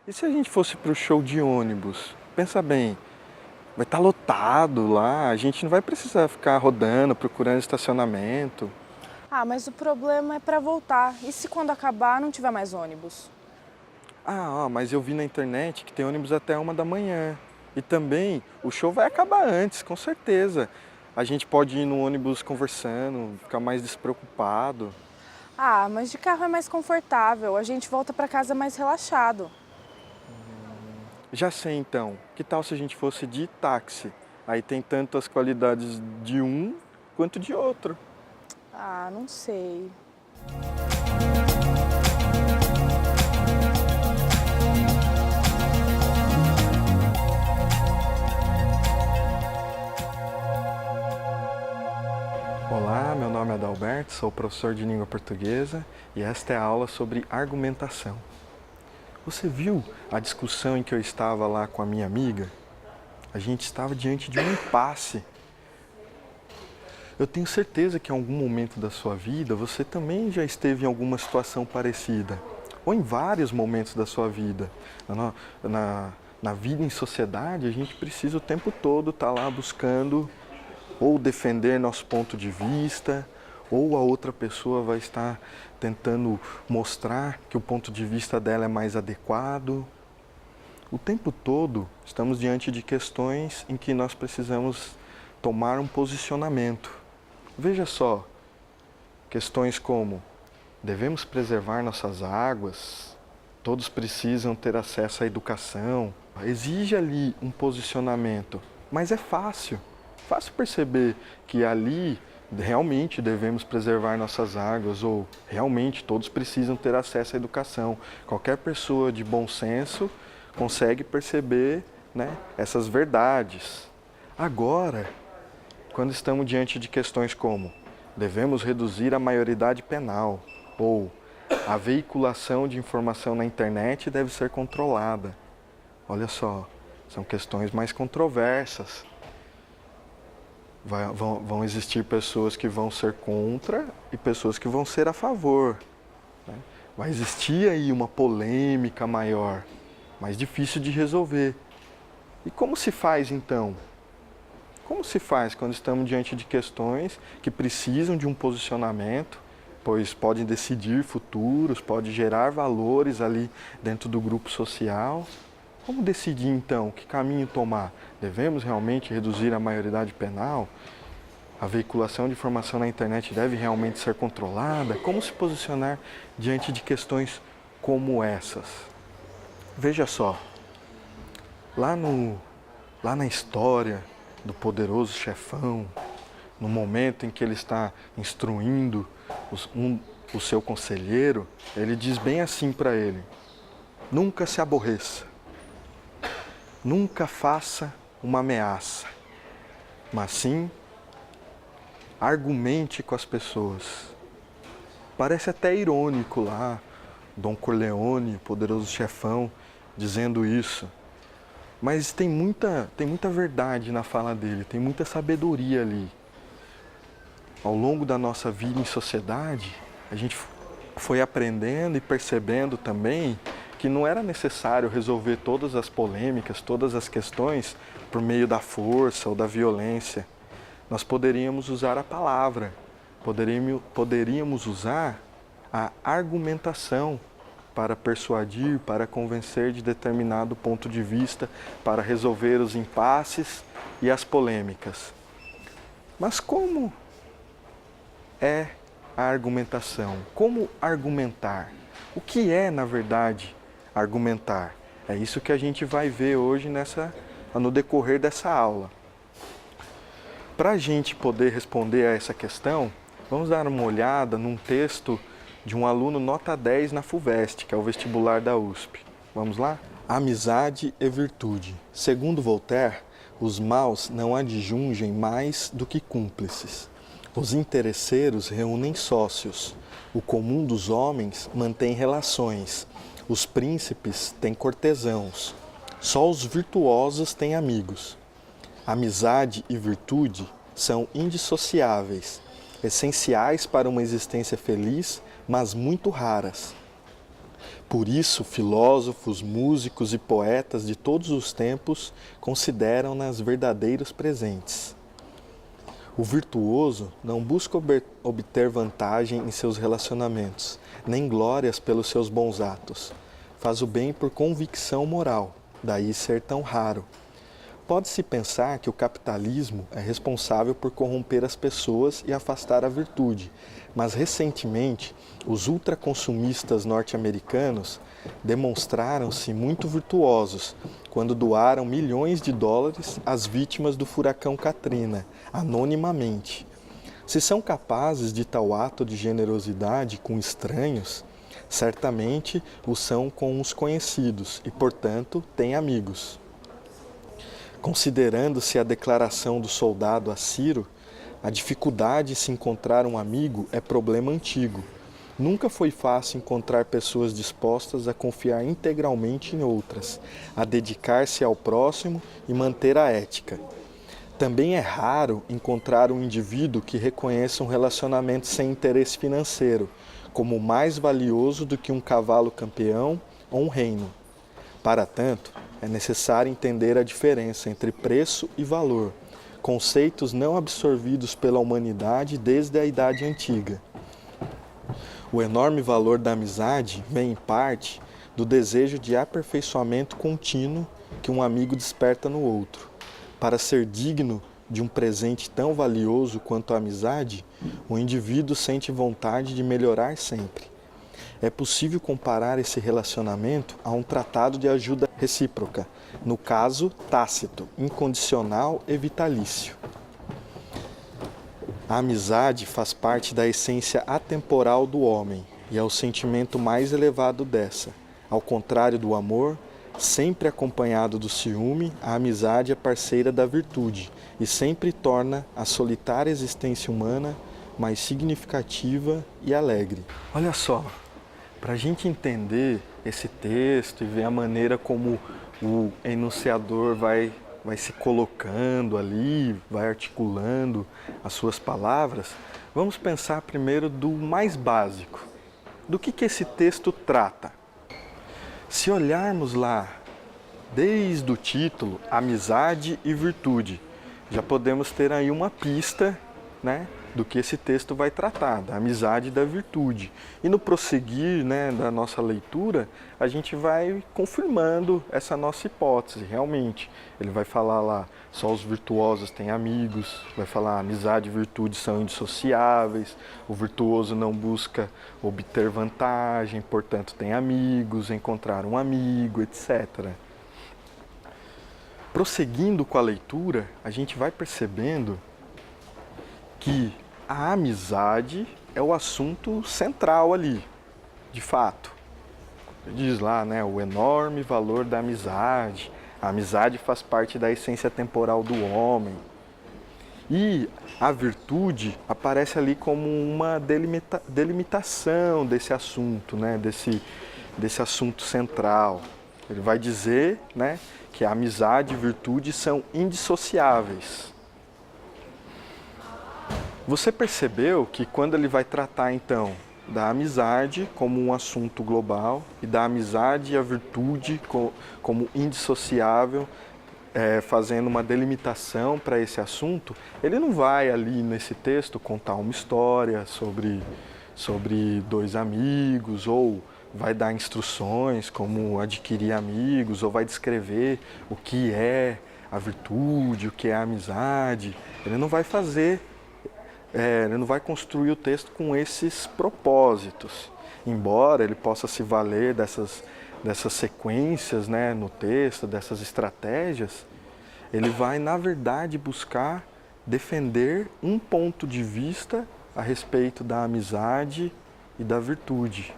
E se a gente fosse para o show de ônibus? Pensa bem, vai estar lotado lá, a gente não vai precisar ficar rodando, procurando estacionamento. Ah, mas o problema é para voltar. E se quando acabar não tiver mais ônibus? Mas eu vi na internet que tem ônibus até 1 da manhã. E também o show vai acabar antes, com certeza. A gente pode ir no ônibus conversando, ficar mais despreocupado. Ah, mas de carro é mais confortável. A gente volta para casa mais relaxado. Já sei então, que tal se a gente fosse de táxi? Aí tem tanto as qualidades de um quanto de outro. Ah, não sei. Olá, meu nome é Adalberto, sou professor de língua portuguesa e esta é a aula sobre argumentação. Você viu a discussão em que eu estava lá com a minha amiga? A gente estava diante de um impasse. Eu tenho certeza que em algum momento da sua vida você também já esteve em alguma situação parecida, ou em vários momentos da sua vida. Na, na vida em sociedade, a gente precisa o tempo todo estar lá buscando ou defender nosso ponto de vista, ou a outra pessoa vai estar tentando mostrar que o ponto de vista dela é mais adequado. O tempo todo estamos diante de questões em que nós precisamos tomar um posicionamento. Veja só, questões como: devemos preservar nossas águas, todos precisam ter acesso à educação. Exige ali um posicionamento, mas é fácil perceber que ali realmente devemos preservar nossas águas ou realmente todos precisam ter acesso à educação. Qualquer pessoa de bom senso consegue perceber, né, essas verdades. Agora, quando estamos diante de questões como: devemos reduzir a maioridade penal ou a veiculação de informação na internet deve ser controlada. Olha só, são questões mais controversas. Vão existir pessoas que vão ser contra e pessoas que vão ser a favor, né? Vai existir aí uma polêmica maior, mais difícil de resolver. E como se faz então? Como se faz quando estamos diante de questões que precisam de um posicionamento, pois podem decidir futuros, pode gerar valores ali dentro do grupo social? Como decidir então que caminho tomar? Devemos realmente reduzir a maioridade penal? A veiculação de informação na internet deve realmente ser controlada? Como se posicionar diante de questões como essas? Veja só, lá, lá na história do poderoso chefão, no momento em que ele está instruindo o seu conselheiro, ele diz bem assim para ele: nunca se aborreça. Nunca faça uma ameaça, mas sim argumente com as pessoas. Parece até irônico lá, Dom Corleone, poderoso chefão, dizendo isso. Mas tem muita verdade na fala dele, tem muita sabedoria ali. Ao longo da nossa vida em sociedade, a gente foi aprendendo e percebendo também que não era necessário resolver todas as polêmicas, todas as questões por meio da força ou da violência. Nós poderíamos usar a palavra, poderíamos usar a argumentação para persuadir, para convencer de determinado ponto de vista, para resolver os impasses e as polêmicas. Mas como é a argumentação? Como argumentar? O que é, na verdade, argumentar? É isso que a gente vai ver hoje no decorrer dessa aula. Para a gente poder responder a essa questão, vamos dar uma olhada num texto de um aluno nota 10 na FUVEST, que é o vestibular da USP. Vamos lá? Amizade e virtude. Segundo Voltaire, os maus não adjungem mais do que cúmplices. Os interesseiros reúnem sócios. O comum dos homens mantém relações. Os príncipes têm cortesãos. Só os virtuosos têm amigos. Amizade e virtude são indissociáveis, essenciais para uma existência feliz, mas muito raras. Por isso, filósofos, músicos e poetas de todos os tempos consideram-nas verdadeiros presentes. O virtuoso não busca obter vantagem em seus relacionamentos, nem glórias pelos seus bons atos. Faz o bem por convicção moral, daí ser tão raro. Pode-se pensar que o capitalismo é responsável por corromper as pessoas e afastar a virtude, mas recentemente os ultraconsumistas norte-americanos demonstraram-se muito virtuosos quando doaram milhões de dólares às vítimas do furacão Katrina, anonimamente. Se são capazes de tal ato de generosidade com estranhos, certamente o são com os conhecidos e, portanto, têm amigos. Considerando-se a declaração do soldado a Ciro, a dificuldade de se encontrar um amigo é problema antigo. Nunca foi fácil encontrar pessoas dispostas a confiar integralmente em outras, a dedicar-se ao próximo e manter a ética. Também é raro encontrar um indivíduo que reconheça um relacionamento sem interesse financeiro como mais valioso do que um cavalo campeão ou um reino. Para tanto, é necessário entender a diferença entre preço e valor, conceitos não absorvidos pela humanidade desde a Idade Antiga. O enorme valor da amizade vem, em parte, do desejo de aperfeiçoamento contínuo que um amigo desperta no outro. Para ser digno de um presente tão valioso quanto a amizade, o indivíduo sente vontade de melhorar sempre. É possível comparar esse relacionamento a um tratado de ajuda recíproca, no caso tácito, incondicional e vitalício. A amizade faz parte da essência atemporal do homem e é o sentimento mais elevado dessa. Ao contrário do amor, sempre acompanhado do ciúme, a amizade é parceira da virtude e sempre torna a solitária existência humana mais significativa e alegre. Olha só, para a gente entender esse texto e ver a maneira como o enunciador vai se colocando ali, vai articulando as suas palavras, vamos pensar primeiro do mais básico. Do que esse texto trata? Se olharmos lá, desde o título, amizade e virtude, já podemos ter aí uma pista, né, do que esse texto vai tratar, da amizade e da virtude. E no prosseguir, né, da nossa leitura, a gente vai confirmando essa nossa hipótese, realmente. Ele vai falar lá, só os virtuosos têm amigos, vai falar amizade e virtude são indissociáveis, o virtuoso não busca obter vantagem, portanto tem amigos, encontrar um amigo, etc. Prosseguindo com a leitura, a gente vai percebendo que a amizade é o assunto central ali, de fato. Diz lá, né, o enorme valor da amizade. A amizade faz parte da essência temporal do homem. E a virtude aparece ali como uma delimitação desse assunto, né, desse assunto central. Ele vai dizer, né, que a amizade e virtude são indissociáveis. Você percebeu que quando ele vai tratar então da amizade como um assunto global e da amizade e a virtude como indissociável, fazendo uma delimitação para esse assunto, ele não vai ali nesse texto contar uma história sobre dois amigos ou vai dar instruções como adquirir amigos ou vai descrever o que é a virtude, o que é a amizade. Ele não vai ele não vai construir o texto com esses propósitos, embora ele possa se valer dessas sequências, né, no texto, dessas estratégias. Ele vai, na verdade, buscar defender um ponto de vista a respeito da amizade e da virtude.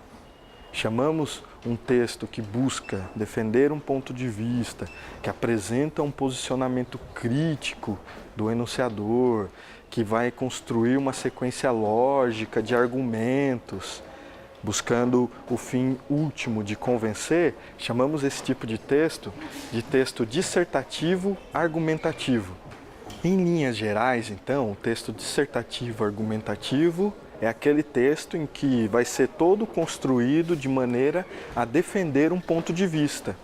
Chamamos um texto que busca defender um ponto de vista, que apresenta um posicionamento crítico do enunciador, que vai construir uma sequência lógica de argumentos, buscando o fim último de convencer, chamamos esse tipo de texto dissertativo argumentativo. Em linhas gerais, então, o texto dissertativo argumentativo é aquele texto em que vai ser todo construído de maneira a defender um ponto de vista.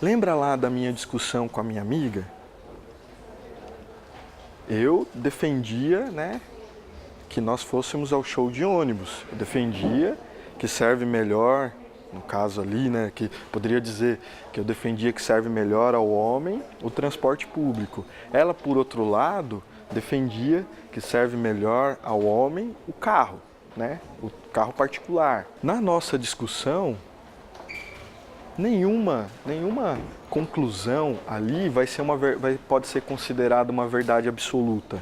Lembra lá da minha discussão com a minha amiga? Eu defendia, né, que nós fôssemos ao show de ônibus. Eu defendia que serve melhor, no caso ali, né, que poderia dizer que eu defendia que serve melhor ao homem o transporte público. Ela, por outro lado, defendia que serve melhor ao homem o carro, né, o carro particular. Na nossa discussão, nenhuma conclusão ali pode ser considerada uma verdade absoluta.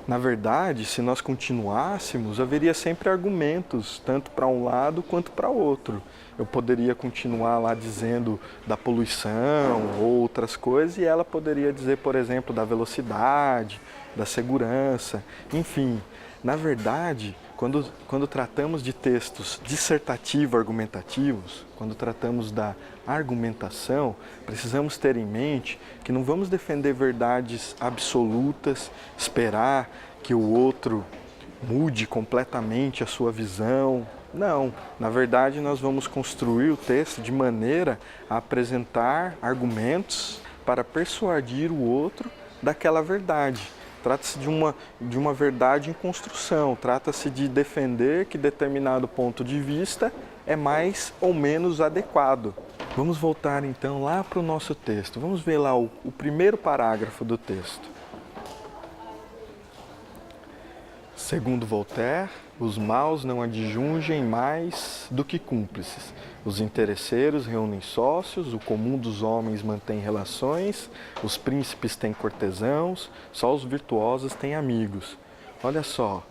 Na verdade, se nós continuássemos, haveria sempre argumentos, tanto para um lado quanto para o outro. Eu poderia continuar lá dizendo da poluição ou outras coisas, e ela poderia dizer, por exemplo, da velocidade, da segurança, enfim. Na verdade, quando tratamos de textos dissertativo-argumentativos, quando tratamos da argumentação, precisamos ter em mente que não vamos defender verdades absolutas, esperar que o outro mude completamente a sua visão. Não, na verdade nós vamos construir o texto de maneira a apresentar argumentos para persuadir o outro daquela verdade. Trata-se de uma verdade em construção, trata-se de defender que determinado ponto de vista é mais ou menos adequado. Vamos voltar então lá para o nosso texto. Vamos ver lá o primeiro parágrafo do texto. Segundo Voltaire, os maus não adjungem mais do que cúmplices. Os interesseiros reúnem sócios, o comum dos homens mantém relações, os príncipes têm cortesãos, só os virtuosos têm amigos. Olha só,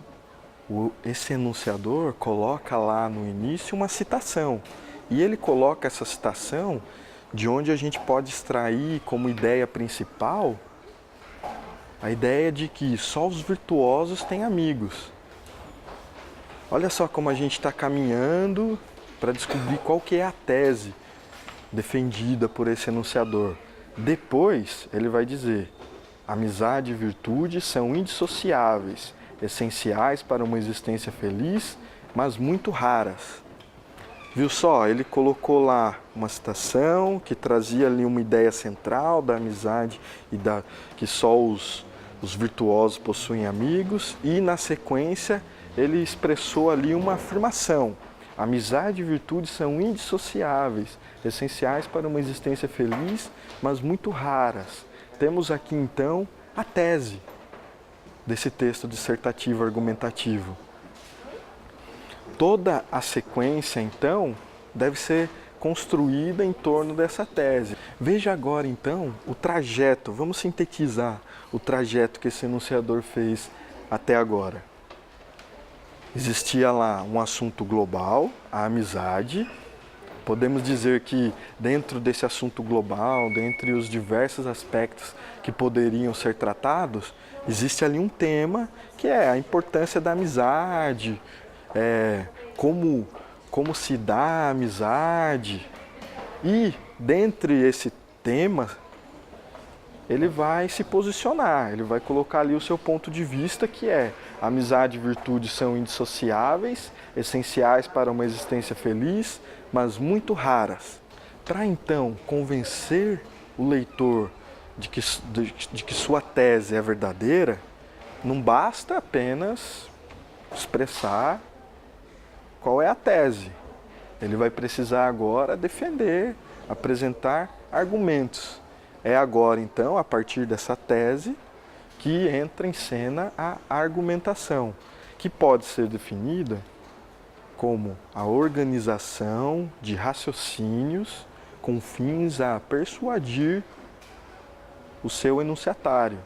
esse enunciador coloca lá no início uma citação. E ele coloca essa citação de onde a gente pode extrair como ideia principal a ideia de que só os virtuosos têm amigos. Olha só como a gente está caminhando para descobrir qual que é a tese defendida por esse enunciador. Depois ele vai dizer: amizade e virtude são indissociáveis, essenciais para uma existência feliz, mas muito raras. Viu só? Ele colocou lá uma citação que trazia ali uma ideia central da amizade e que só os virtuosos possuem amigos, e na sequência ele expressou ali uma afirmação: amizade e virtude são indissociáveis, essenciais para uma existência feliz, mas muito raras. Temos aqui então a tese desse texto dissertativo argumentativo. Toda a sequência, então, deve ser construída em torno dessa tese. Veja agora, então, o trajeto. Vamos sintetizar o trajeto que esse enunciador fez até agora. Existia lá um assunto global, a amizade. Podemos dizer que dentro desse assunto global, dentre os diversos aspectos que poderiam ser tratados, existe ali um tema que é a importância da amizade, como se dá a amizade. E, dentre esse tema, ele vai se posicionar, ele vai colocar ali o seu ponto de vista, que é: amizade e virtude são indissociáveis, essenciais para uma existência feliz, mas muito raras. Para então convencer o leitor de que sua tese é verdadeira, não basta apenas expressar qual é a tese. Ele vai precisar agora defender, apresentar argumentos. É agora, então, a partir dessa tese, que entra em cena a argumentação, que pode ser definida como a organização de raciocínios com fins a persuadir o seu enunciatário.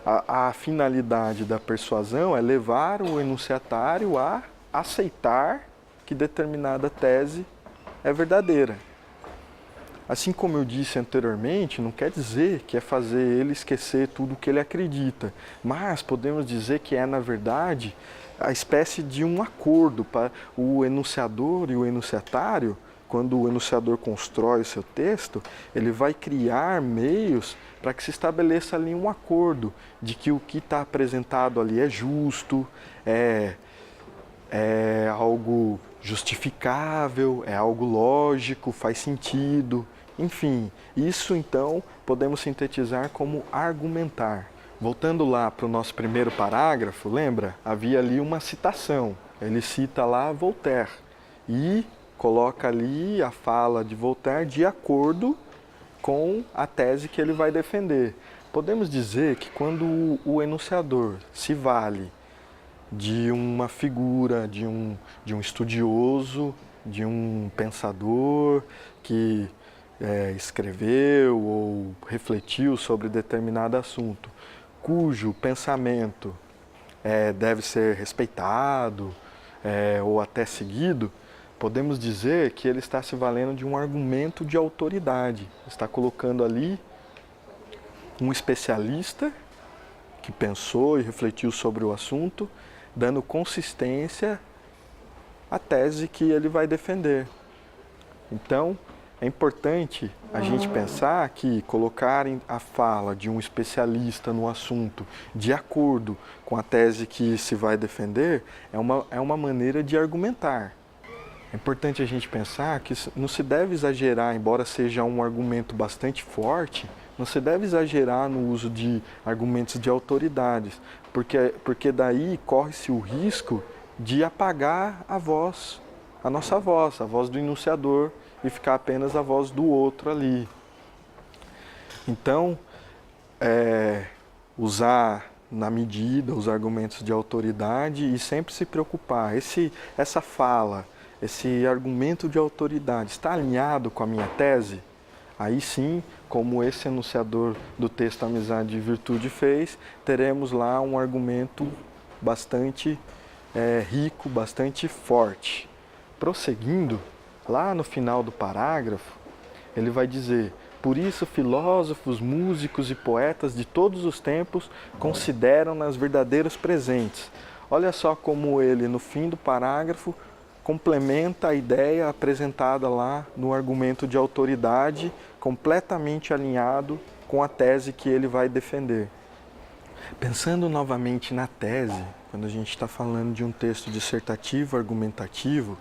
A finalidade da persuasão é levar o enunciatário a aceitar que determinada tese é verdadeira. Assim como eu disse anteriormente, não quer dizer que é fazer ele esquecer tudo o que ele acredita, mas podemos dizer que é, na verdade, a espécie de um acordo para o enunciador e o enunciatário quando o enunciador constrói o seu texto, ele vai criar meios para que se estabeleça ali um acordo de que o que está apresentado ali é justo, é algo justificável, é algo lógico, faz sentido, enfim. Isso então podemos sintetizar como argumentar. Voltando lá para o nosso primeiro parágrafo, lembra? Havia ali uma citação. Ele cita lá Voltaire e coloca ali a fala de Voltaire de acordo com a tese que ele vai defender. Podemos dizer que quando o enunciador se vale de uma figura, de um estudioso, de um pensador que escreveu ou refletiu sobre determinado assunto, cujo pensamento deve ser respeitado ou até seguido, podemos dizer que ele está se valendo de um argumento de autoridade. Está colocando ali um especialista que pensou e refletiu sobre o assunto, dando consistência à tese que ele vai defender. Então, é importante a gente pensar que colocarem a fala de um especialista no assunto de acordo com a tese que se vai defender é uma maneira de argumentar. É importante a gente pensar que não se deve exagerar, embora seja um argumento bastante forte, não se deve exagerar no uso de argumentos de autoridades, porque daí corre-se o risco de apagar a nossa voz, a voz do enunciador, e ficar apenas a voz do outro ali. Então, usar na medida os argumentos de autoridade e sempre se preocupar. Essa fala, esse argumento de autoridade está alinhado com a minha tese? Aí sim, como esse enunciador do texto Amizade e Virtude fez, teremos lá um argumento bastante rico, bastante forte. Prosseguindo, lá no final do parágrafo, ele vai dizer: por isso filósofos, músicos e poetas de todos os tempos consideram-nas verdadeiros presentes. Olha só como ele, no fim do parágrafo, complementa a ideia apresentada lá no argumento de autoridade, completamente alinhado com a tese que ele vai defender. Pensando novamente na tese, quando a gente está falando de um texto dissertativo, argumentativo,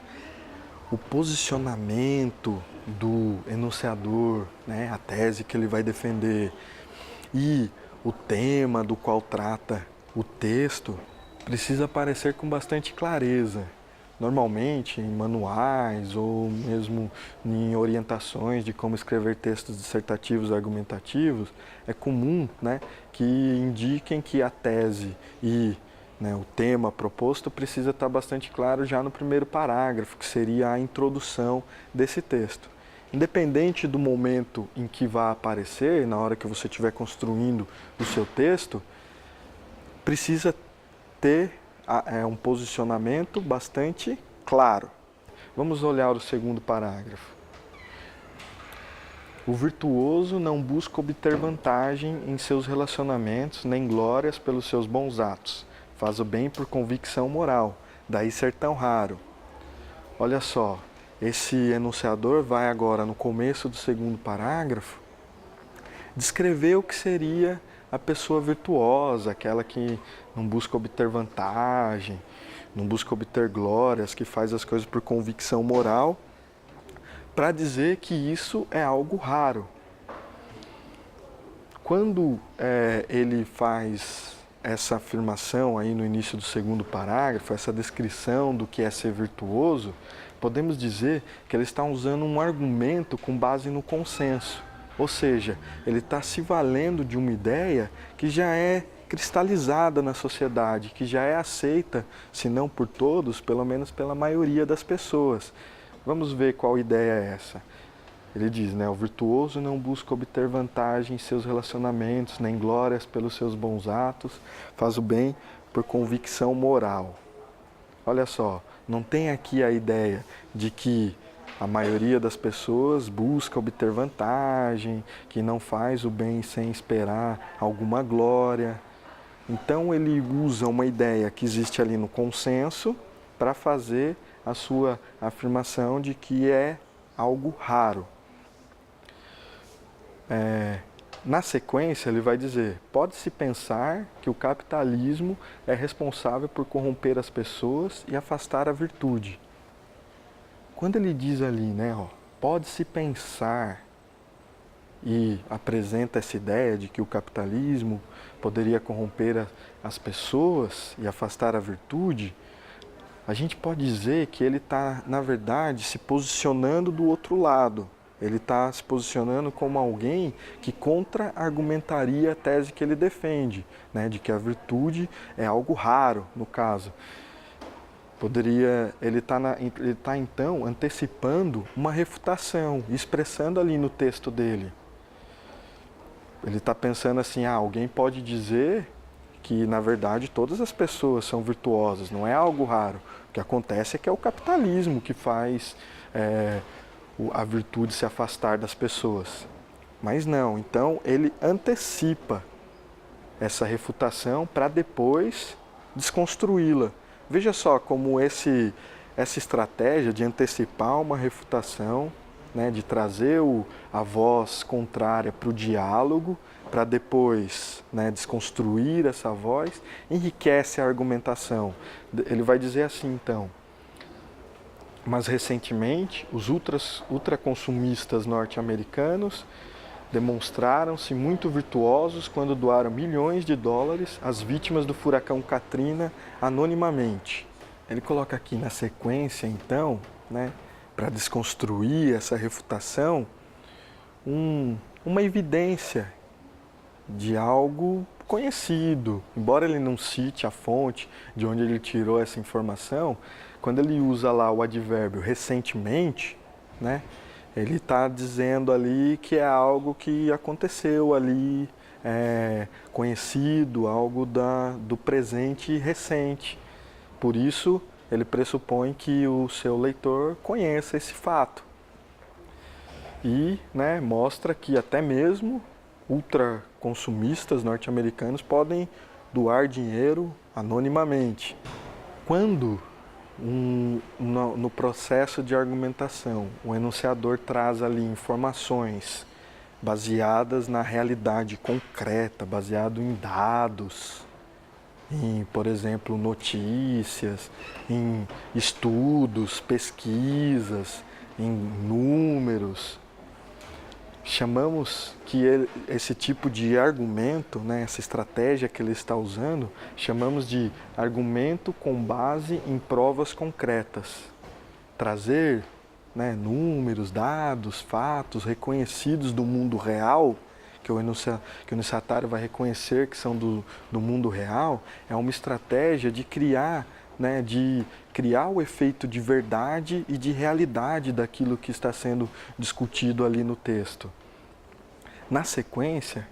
o posicionamento do enunciador, a tese que ele vai defender e o tema do qual trata o texto precisa aparecer com bastante clareza. Normalmente, em manuais ou mesmo em orientações de como escrever textos dissertativos e argumentativos, é comum que indiquem que a tese e o tema proposto precisa estar bastante claro já no primeiro parágrafo, que seria a introdução desse texto. Independente do momento em que vai aparecer, na hora que você estiver construindo o seu texto, precisa ter um posicionamento bastante claro. Vamos olhar o segundo parágrafo. O virtuoso não busca obter vantagem em seus relacionamentos, nem glórias pelos seus bons atos. Faz o bem por convicção moral, daí ser tão raro. Olha só, esse enunciador vai agora, no começo do segundo parágrafo, descrever o que seria a pessoa virtuosa, aquela que não busca obter vantagem, não busca obter glórias, que faz as coisas por convicção moral, para dizer que isso é algo raro. Quando ele faz essa afirmação aí no início do segundo parágrafo, essa descrição do que é ser virtuoso, podemos dizer que ele está usando um argumento com base no consenso. Ou seja, ele está se valendo de uma ideia que já é cristalizada na sociedade, que já é aceita, se não por todos, pelo menos pela maioria das pessoas. Vamos ver qual ideia é essa. Ele diz, o virtuoso não busca obter vantagem em seus relacionamentos, nem glórias pelos seus bons atos, faz o bem por convicção moral. Olha só, não tem aqui a ideia de que a maioria das pessoas busca obter vantagem, que não faz o bem sem esperar alguma glória. Então ele usa uma ideia que existe ali no consenso para fazer a sua afirmação de que é algo raro. Na sequência, ele vai dizer: pode-se pensar que o capitalismo é responsável por corromper as pessoas e afastar a virtude. Quando ele diz ali, né, pode-se pensar, e apresenta essa ideia de que o capitalismo poderia corromper as pessoas e afastar a virtude, a gente pode dizer que ele está, na verdade, se posicionando do outro lado. Ele está se posicionando como alguém que contra-argumentaria a tese que ele defende, né, de que a virtude é algo raro, no caso. Ele está então antecipando uma refutação, expressando ali no texto dele. Ele está pensando assim, alguém pode dizer que, na verdade, todas as pessoas são virtuosas, não é algo raro. O que acontece é que é o capitalismo que faz a virtude se afastar das pessoas. Mas não, então ele antecipa essa refutação para depois desconstruí-la. Veja só como essa estratégia de antecipar uma refutação, né, de trazer a voz contrária para o diálogo, para depois, né, desconstruir essa voz, enriquece a argumentação. Ele vai dizer assim, então: mas recentemente, os ultraconsumistas norte-americanos demonstraram-se muito virtuosos quando doaram milhões de dólares às vítimas do furacão Katrina anonimamente. Ele coloca aqui na sequência, então, né, para desconstruir essa refutação, uma evidência de algo conhecido. Embora ele não cite a fonte de onde ele tirou essa informação, quando ele usa lá o advérbio recentemente, né, ele está dizendo ali que é algo que aconteceu ali, conhecido, algo do presente recente. Por isso, ele pressupõe que o seu leitor conheça esse fato. E, né, mostra que até mesmo ultraconsumistas norte-americanos podem doar dinheiro anonimamente. Quando, no processo de argumentação, o enunciador traz ali informações baseadas na realidade concreta, baseado em dados, em, por exemplo, notícias, em estudos, pesquisas, em números. Chamamos que esse tipo de argumento, né, essa estratégia que ele está usando, chamamos de argumento com base em provas concretas. Trazer, né, números, dados, fatos reconhecidos do mundo real, que o enunciatário vai reconhecer que são do mundo real, é uma estratégia de criar o efeito de verdade e de realidade daquilo que está sendo discutido ali no texto. Na sequência,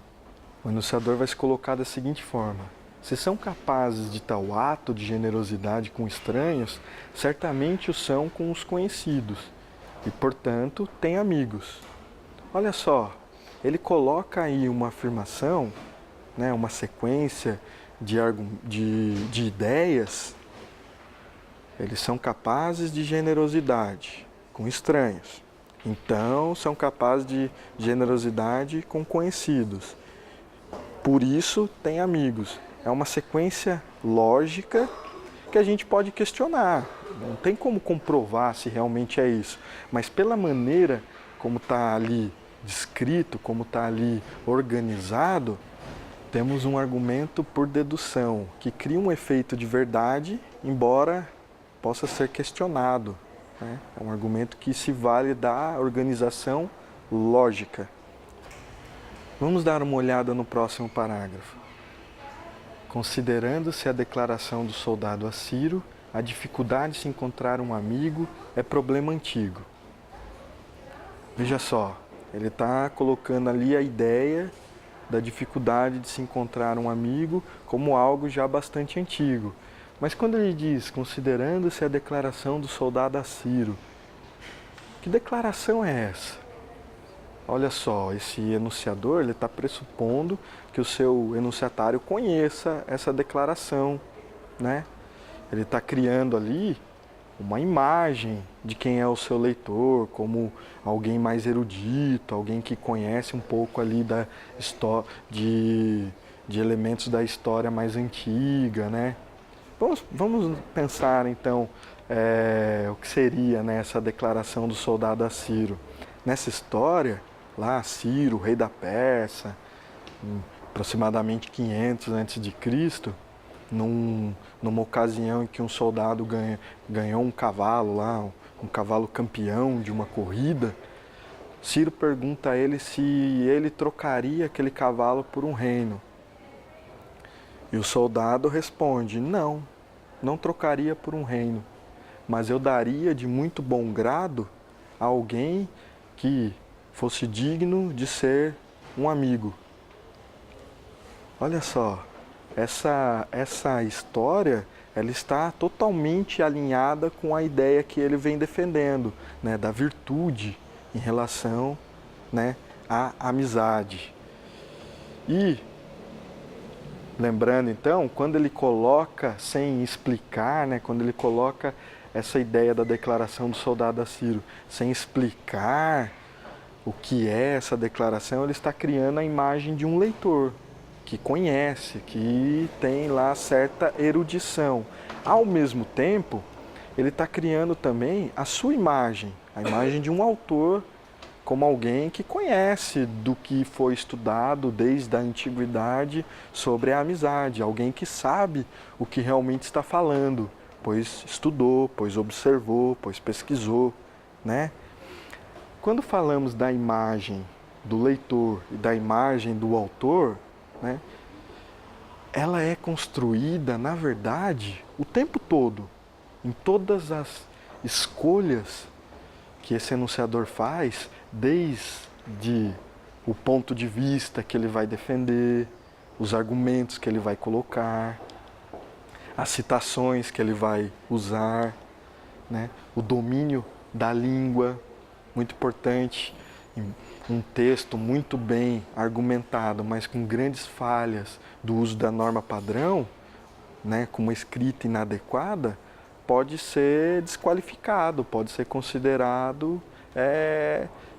o enunciador vai se colocar da seguinte forma: se são capazes de tal ato de generosidade com estranhos, certamente o são com os conhecidos, e, portanto, têm amigos. Olha só, ele coloca aí uma afirmação, né, uma sequência de ideias. Eles são capazes de generosidade com estranhos. Então, são capazes de generosidade com conhecidos. Por isso, têm amigos. É uma sequência lógica que a gente pode questionar. Não tem como comprovar se realmente é isso. Mas pela maneira como está ali descrito, como está ali organizado, temos um argumento por dedução, que cria um efeito de verdade, embora possa ser questionado, né? É um argumento que se vale da organização lógica. Vamos dar uma olhada no próximo parágrafo. Considerando-se a declaração do soldado assírio, a dificuldade de se encontrar um amigo é problema antigo. Veja só, ele está colocando ali a ideia da dificuldade de se encontrar um amigo como algo já bastante antigo. Mas quando ele diz, considerando-se a declaração do soldado assírio, que declaração é essa? Olha só, esse enunciador está pressupondo que o seu enunciatário conheça essa declaração, né? Ele está criando ali uma imagem de quem é o seu leitor, como alguém mais erudito, alguém que conhece um pouco ali da de elementos da história mais antiga, né? Vamos pensar então o que seria, né, essa declaração do soldado assírio. Nessa história, lá Ciro, rei da Pérsia, em aproximadamente 500 a.C., numa ocasião em que um soldado ganhou um cavalo lá, um cavalo campeão de uma corrida, Ciro pergunta a ele se ele trocaria aquele cavalo por um reino. E o soldado responde: não, não trocaria por um reino, mas eu daria de muito bom grado a alguém que fosse digno de ser um amigo. Olha só, essa história, ela está totalmente alinhada com a ideia que ele vem defendendo, né, da virtude em relação, né, à amizade. E, lembrando então, quando ele coloca, sem explicar, né, quando ele coloca essa ideia da declaração do soldado assírio, sem explicar o que é essa declaração, ele está criando a imagem de um leitor que conhece, que tem lá certa erudição. Ao mesmo tempo, ele está criando também a sua imagem, a imagem de um autor como alguém que conhece do que foi estudado desde a antiguidade sobre a amizade, alguém que sabe o que realmente está falando, pois estudou, pois observou, pois pesquisou, né? Quando falamos da imagem do leitor e da imagem do autor, né, ela é construída, na verdade, o tempo todo, em todas as escolhas que esse enunciador faz, desde o ponto de vista que ele vai defender, os argumentos que ele vai colocar, as citações que ele vai usar, né, o domínio da língua, muito importante. Um texto muito bem argumentado, mas com grandes falhas do uso da norma padrão, né, com uma escrita inadequada, pode ser desqualificado, pode ser considerado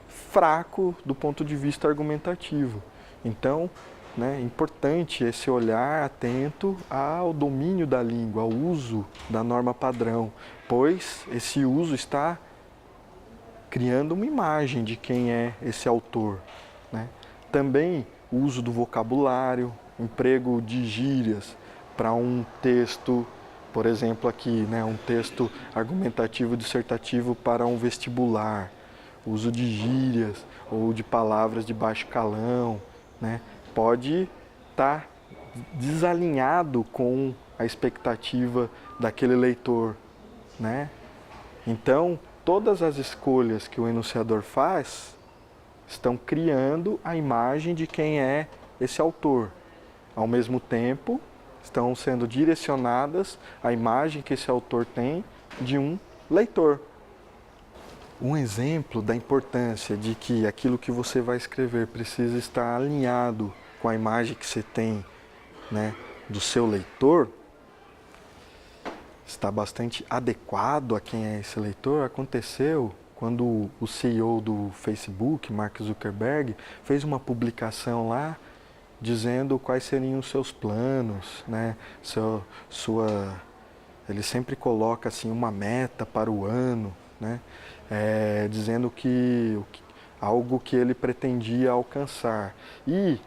fraco do ponto de vista argumentativo. Então, né, é importante esse olhar atento ao domínio da língua, ao uso da norma padrão, pois esse uso está criando uma imagem de quem é esse autor, né? Também o uso do vocabulário, emprego de gírias para um texto, por exemplo aqui, né, um texto argumentativo dissertativo para um vestibular, o uso de gírias ou de palavras de baixo calão, né, pode estar desalinhado com a expectativa daquele leitor, né? Então, todas as escolhas que o enunciador faz estão criando a imagem de quem é esse autor. Ao mesmo tempo, estão sendo direcionadas à imagem que esse autor tem de um leitor. Um exemplo da importância de que aquilo que você vai escrever precisa estar alinhado com a imagem que você tem, né, do seu leitor, está bastante adequado a quem é esse leitor, aconteceu quando o CEO do Facebook, Mark Zuckerberg, fez uma publicação lá dizendo quais seriam os seus planos, né? Ele sempre coloca assim uma meta para o ano, né? Dizendo algo que ele pretendia alcançar. E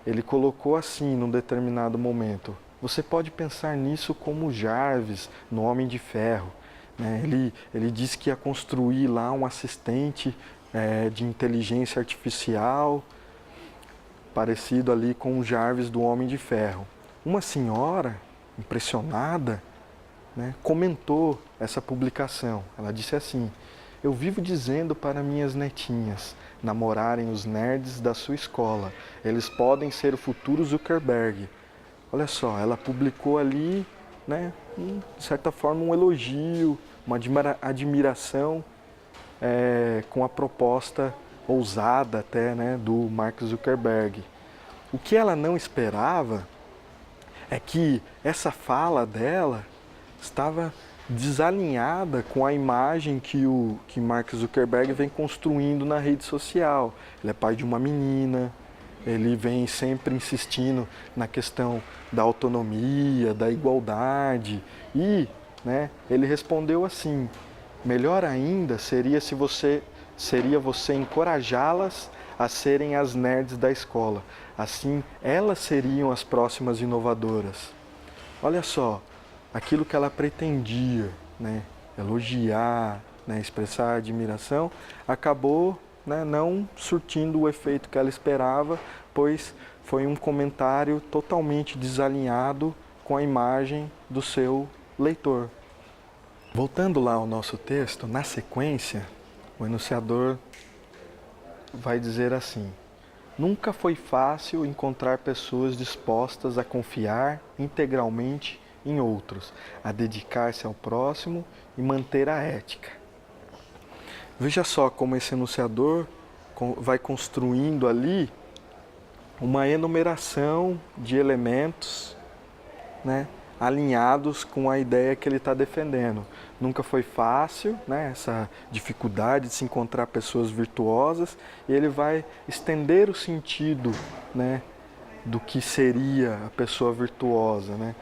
ele colocou assim num determinado momento: você pode pensar nisso como Jarvis, no Homem de Ferro, né? Ele disse que ia construir lá um assistente de inteligência artificial, parecido ali com o Jarvis do Homem de Ferro. Uma senhora, impressionada, né, comentou essa publicação. Ela disse assim: eu vivo dizendo para minhas netinhas namorarem os nerds da sua escola. Eles podem ser o futuro Zuckerberg. Olha só, ela publicou ali, né, de certa forma, um elogio, uma admiração com a proposta ousada até, né, do Mark Zuckerberg. O que ela não esperava é que essa fala dela estava desalinhada com a imagem que Mark Zuckerberg vem construindo na rede social. Ele é pai de uma menina, ele vem sempre insistindo na questão da autonomia, da igualdade e, né, ele respondeu assim: melhor ainda seria você encorajá-las a serem as nerds da escola. Assim, elas seriam as próximas inovadoras. Olha só, aquilo que ela pretendia, né, elogiar, né, expressar admiração, acabou, né, não surtindo o efeito que ela esperava, pois foi um comentário totalmente desalinhado com a imagem do seu leitor. Voltando lá ao nosso texto, na sequência, o enunciador vai dizer assim: nunca foi fácil encontrar pessoas dispostas a confiar integralmente em outros, a dedicar-se ao próximo e manter a ética. Veja só como esse enunciador vai construindo ali uma enumeração de elementos, né, alinhados com a ideia que ele está defendendo. Nunca foi fácil, né, essa dificuldade de se encontrar pessoas virtuosas, e ele vai estender o sentido, né, do que seria a pessoa virtuosa, né?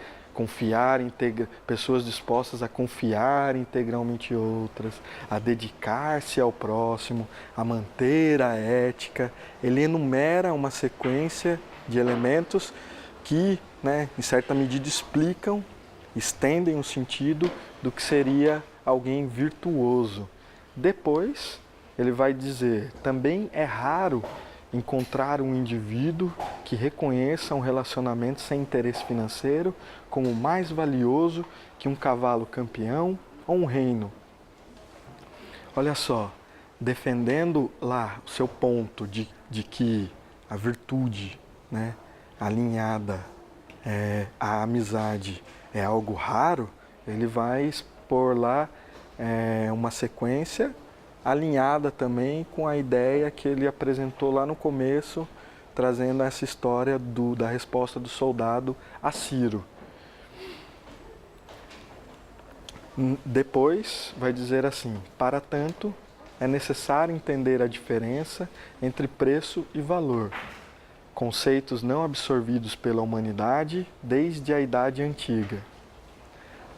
Pessoas dispostas a confiar integralmente em outras, a dedicar-se ao próximo, a manter a ética. Ele enumera uma sequência de elementos que, né, em certa medida estendem o sentido do que seria alguém virtuoso. Depois, ele vai dizer: também é raro encontrar um indivíduo que reconheça um relacionamento sem interesse financeiro como mais valioso que um cavalo campeão ou um reino. Olha só, defendendo lá o seu ponto de que a virtude, né, alinhada à amizade é algo raro, ele vai expor lá uma sequência alinhada também com a ideia que ele apresentou lá no começo, trazendo essa história da resposta do soldado a Ciro. Depois vai dizer assim: para tanto, é necessário entender a diferença entre preço e valor, conceitos não absorvidos pela humanidade desde a Idade Antiga.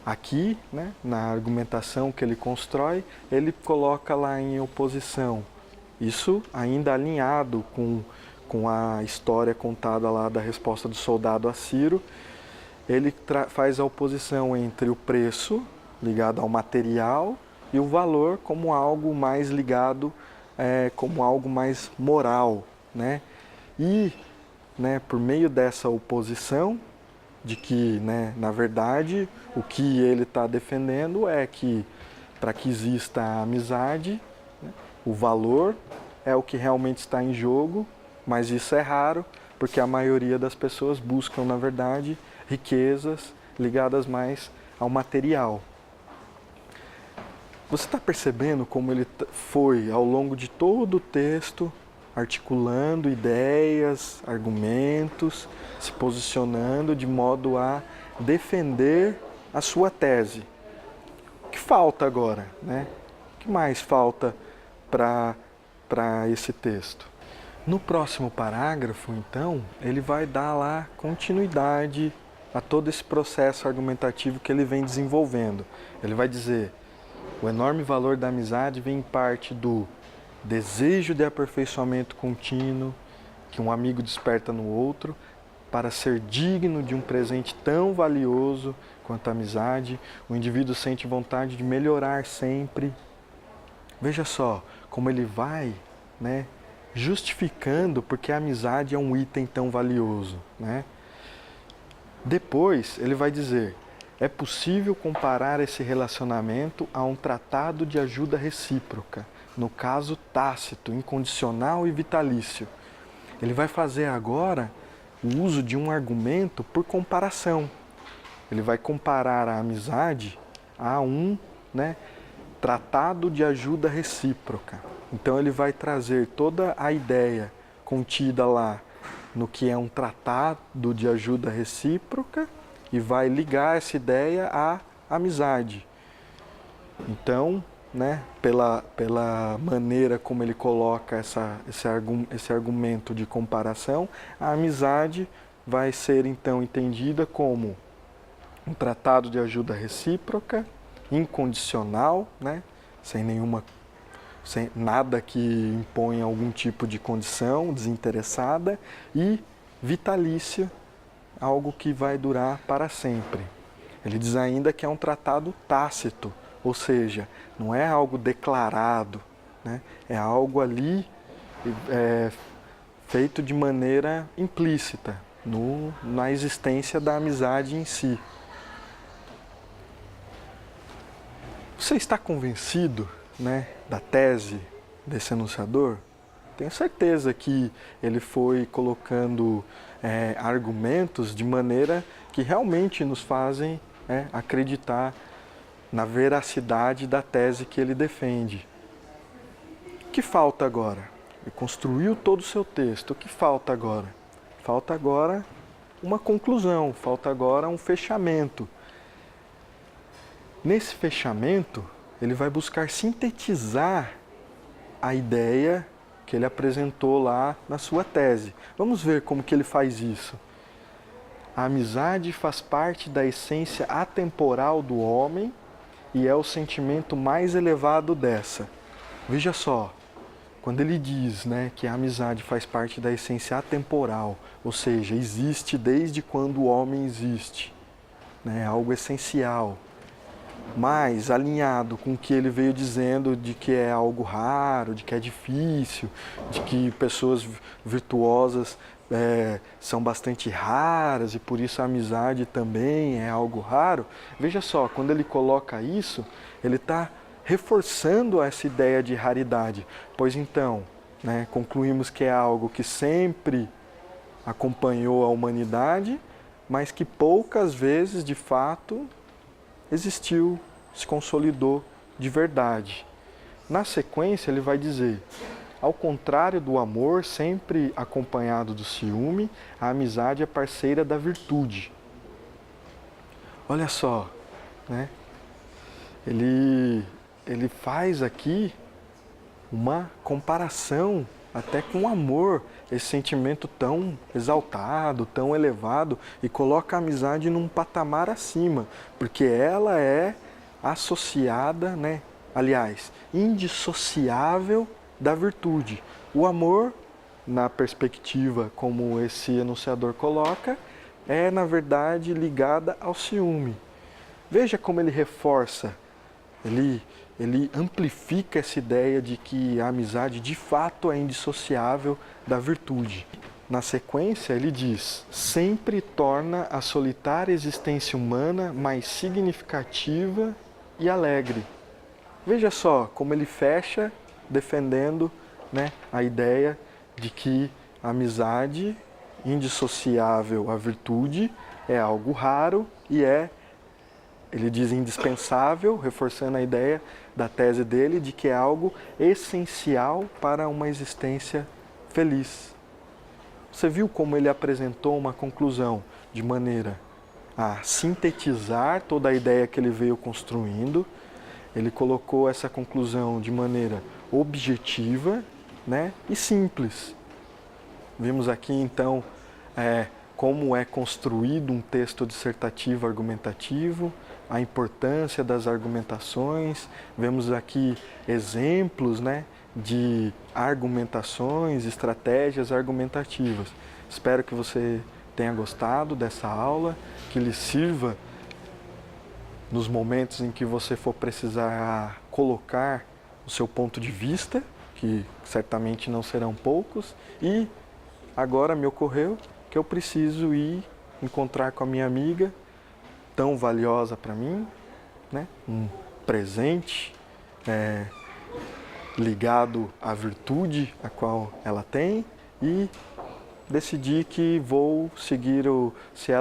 Aqui, né, na argumentação que ele constrói, ele coloca lá em oposição, isso ainda alinhado com a história contada lá da resposta do soldado a Ciro, ele faz a oposição entre o preço, ligado ao material, e o valor como algo mais ligado, como algo mais moral, né? E, né, por meio dessa oposição, de que, né, na verdade, o que ele está defendendo é que, para que exista a amizade, né, o valor é o que realmente está em jogo, mas isso é raro, porque a maioria das pessoas buscam, na verdade, riquezas ligadas mais ao material. Você está percebendo como ele foi, ao longo de todo o texto, articulando ideias, argumentos, se posicionando de modo a defender a sua tese? O que falta agora, né? O que mais falta para esse texto? No próximo parágrafo, então, ele vai dar lá continuidade a todo esse processo argumentativo que ele vem desenvolvendo. Ele vai dizer: o enorme valor da amizade vem em parte do desejo de aperfeiçoamento contínuo que um amigo desperta no outro para ser digno de um presente tão valioso quanto a amizade. O indivíduo sente vontade de melhorar sempre. Veja só como ele vai, né, justificando porque a amizade é um item tão valioso, né? Depois ele vai dizer: é possível comparar esse relacionamento a um tratado de ajuda recíproca, no caso tácito, incondicional e vitalício. Ele vai fazer agora o uso de um argumento por comparação. Ele vai comparar a amizade a um, né, tratado de ajuda recíproca. Então ele vai trazer toda a ideia contida lá no que é um tratado de ajuda recíproca e vai ligar essa ideia a amizade. Então, né, pela maneira como ele coloca esse argumento de comparação, a amizade vai ser então entendida como um tratado de ajuda recíproca, incondicional, né, sem nada que imponha algum tipo de condição, desinteressada, e vitalícia, algo que vai durar para sempre. Ele diz ainda que é um tratado tácito, ou seja, não é algo declarado, né? É algo ali feito de maneira implícita na existência da amizade em si. Você está convencido, né, da tese desse enunciador? Tenho certeza que ele foi colocando argumentos de maneira que realmente nos fazem acreditar na veracidade da tese que ele defende. O que falta agora? Ele construiu todo o seu texto. O que falta agora? Falta agora uma conclusão, falta agora um fechamento. Nesse fechamento, ele vai buscar sintetizar a ideia que ele apresentou lá na sua tese. Vamos ver como que ele faz isso. A amizade faz parte da essência atemporal do homem e é o sentimento mais elevado dessa. Veja só, quando ele diz, né, que a amizade faz parte da essência atemporal, ou seja, existe desde quando o homem existe, né, algo essencial, mas alinhado com o que ele veio dizendo de que é algo raro, de que é difícil, de que pessoas virtuosas são bastante raras e por isso a amizade também é algo raro. Veja só, quando ele coloca isso, ele está reforçando essa ideia de raridade, pois então, né, concluímos que é algo que sempre acompanhou a humanidade, mas que poucas vezes, de fato, existiu, se consolidou de verdade. Na sequência, ele vai dizer: ao contrário do amor, sempre acompanhado do ciúme, a amizade é parceira da virtude. Olha só, né? Ele faz aqui uma comparação até com o amor, esse sentimento tão exaltado, tão elevado, e coloca a amizade num patamar acima, porque ela é associada, né? Aliás, indissociável da virtude. O amor, na perspectiva como esse enunciador coloca, é na verdade ligada ao ciúme. Veja como ele reforça, ele amplifica essa ideia de que a amizade de fato é indissociável da virtude. Na sequência, ele diz: sempre torna a solitária existência humana mais significativa e alegre. Veja só como ele fecha defendendo, né, a ideia de que a amizade indissociável à virtude é algo raro e ele diz indispensável, reforçando a ideia da tese dele de que é algo essencial para uma existência feliz. Você viu como ele apresentou uma conclusão de maneira a sintetizar toda a ideia que ele veio construindo. Ele colocou essa conclusão de maneira objetiva, né, e simples. Vimos aqui então como é construído um texto dissertativo argumentativo, a importância das argumentações. Vemos aqui exemplos, né, de argumentações, estratégias argumentativas. Espero que você tenha gostado dessa aula, que lhe sirva nos momentos em que você for precisar colocar o seu ponto de vista, que certamente não serão poucos, e agora me ocorreu que eu preciso ir encontrar com a minha amiga, tão valiosa para mim, né? Um presente ligado à virtude a qual ela tem, e decidi que vou seguir se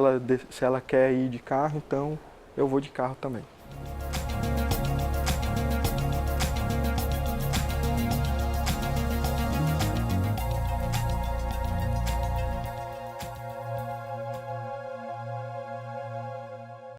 ela quer ir de carro, então eu vou de carro também.